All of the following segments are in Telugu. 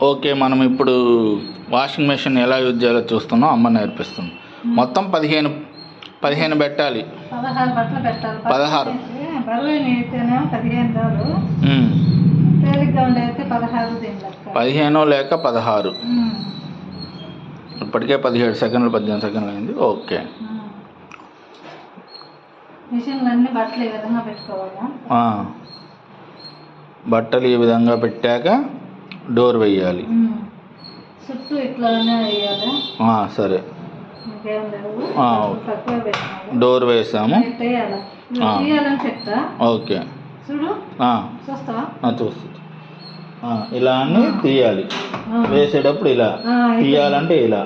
ఓకే, మనం ఇప్పుడు వాషింగ్ మెషిన్ ఎలా యూజ్ చేయాలో చూస్తున్నాం. అమ్మ నేర్పిస్తుంది. మొత్తం 15 పెట్టాలి. 16 బట్టలు పెట్టాలి. 16 బరువుని అయితేనేమో 15 చాలు. తేలిగ్గా ఉండే అయితే 16 దీని 15 లేక 16. ఇప్పటికే 17 సెకండ్లు 18 సెకండ్లు అయింది. ఓకే, మిషన్లు అన్ని బట్టలు ఈ విధంగా పెట్టుకోవాలా? బట్టలు ఈ విధంగా పెట్టాక డోర్ వేయాలి. చుట్టూ ఇట్లానే వేయాలి. సరే, ఇంకేం లేదు. డోర్ వేసాము. తీయాలని చెప్తా. ఓకే, చూడు, చూస్తావా? చూస్తా. ఇలా అని తీయాలి. వేసేటప్పుడు ఇలా తీయాలంటే ఇలా.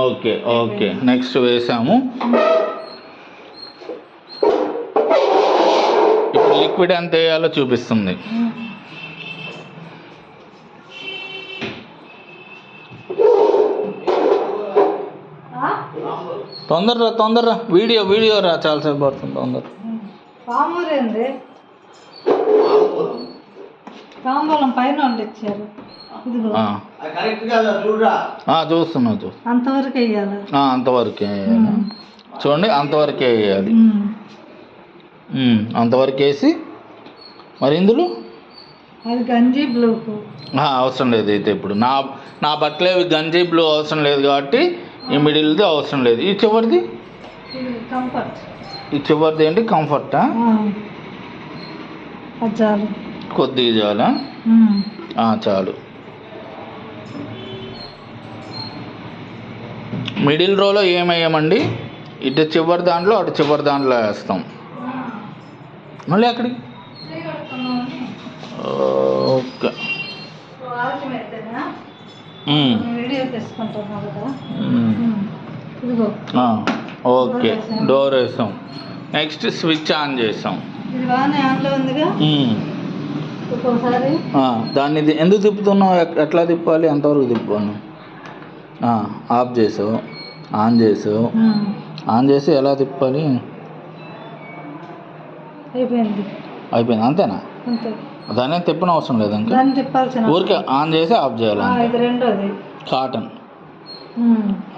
ఓకే ఓకే, నెక్స్ట్ వేసాము. ఇప్పుడు లిక్విడ్ ఎంత వేయాలో చూపిస్తుంది. తొందరరా వీడియో రా, చాలాసేపు పడుతుంది. తొందర పామూరేంది తాంబూలం పైన ఇచ్చారు. చూస్తున్నా. అంతవరకు వేయాలి. అంతవరకే వేయాలి. చూడండి, అంతవరకే వేయాలి. అంతవరకు వేసి మరి ఇందులో అది గంజి బ్లూ అవసరం లేదు. అయితే ఇప్పుడు నా బట్టలు గంజి బ్లూ అవసరం లేదు కాబట్టి ఈ మిడిల్ది అవసరం లేదు. ఈ చివరిది కంఫర్ట్. ఈ చివరిది ఏంటి? కంఫర్టా? చాలు, కొద్దిగా చాలా. చాలు. మిడిల్ రోలో ఏమేయమండి? ఇటు చివరి దాంట్లో అటు చివరి దాంట్లో వేస్తాం. మళ్ళీ అక్కడికి. ఓకే, ఓకే, డోర్ వేసాం. నెక్స్ట్ స్విచ్ ఆన్ చేసాం. దాన్ని ఎందుకు తిప్పుతున్నావు? ఎట్లా తిప్పాలి? ఎంతవరకు తిప్పాను? ఆఫ్ చేసావు, ఆన్ చేసావు. ఆన్ చేసి ఎలా తిప్పాలి? అయిపోయింది, అంతేనా? దాన్ని తిప్పని అవసరం లేదు. ఇంకా ఊరికే ఆన్ చేసి ఆఫ్ చేయాలి. కాటన్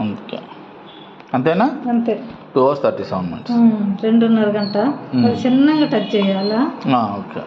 అందుకే. అంతేనా? అంతే. 2 hours 37 minutes. 2.5 గంట. చిన్నగా టచ్ చేయాలా? ఓకే.